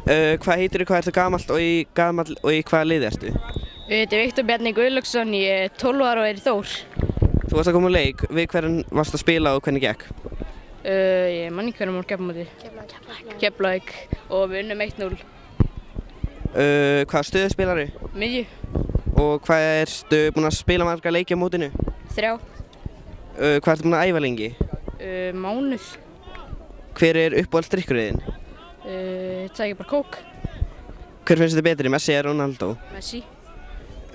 Hvað heitir þú, hvað ertu gamall og í hvaða liði ertu? Þetta er Viktor Bjarni Guðlaugsson, ég er 12 ára og er í Þór. Þú varst að koma á leik, við hvern varst að spila og hvernig gekk? Ég man ekki hvernig mór keppum á því. Keflavík og við unnum 1-0. Hvaða stöðu spilaru? Miðju. Og hvað ertu búinn að spila marga leiki á mótinu? 3. Hvað ertu búinn að æfa lengi? Mánuð. Hver er uppáhaldsdrykkurinn? Það er bara kók. Hver finnst þið betri, Messi eða Ronaldo? Messi.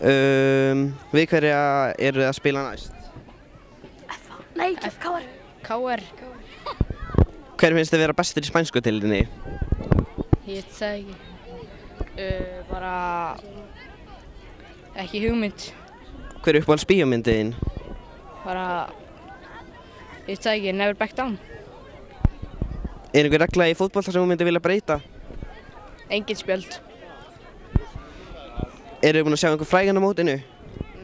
Við hverja eru þið að spila næst? Nei, KR. KR. Hver finnst þið vera bestur í spænsku deildinni? Ég veit það ekki. Bara ekki hugmynd. Hver er uppáhalds bíómyndin? Bara, ég veit það ekki, Never Back Down. Er einhver regla í fótbolta sem þú myndi vilja breyta? Engin spjöld. Eru þið búin að sjá einhver frægan á mótinu?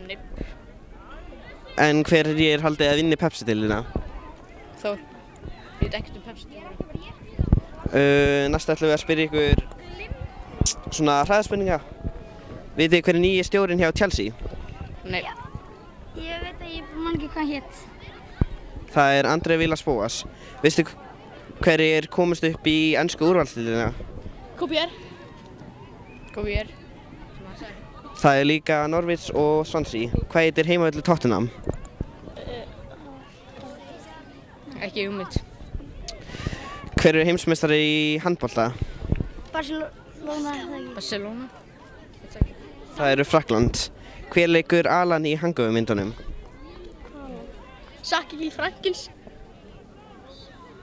Nei. En hver er haldið að vinni Pepsi-deildina? Þór. Ég veit ekkert Pepsi. Næst ætlum við að spyrja ykkur svona hræðaspurninga. Vitið þið hver er nýji stjórinn hjá Chelsea? Nei. Ég veit að ég man ekki hvað hann hét. Það er André Villas-Boas. Veistu hverjir komast upp í ensku úrvalsdeildina? KPR. KPR. Það er líka Norwich og Swansea. Hvað heitir heimavöllur Tottenham? Ekki hugmynd. Hver er heimsmeistari í handbolta? Barcelona. Barcelona. Það eru Frakkland. Hver leikur Alan í Hangover-myndunum? Sakki Frankins.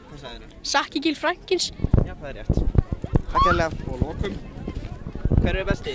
Hvað sagðirðu? Sakki Frankins. Já, það er rétt. Takk hérlega. Og lokum. Hver er besti?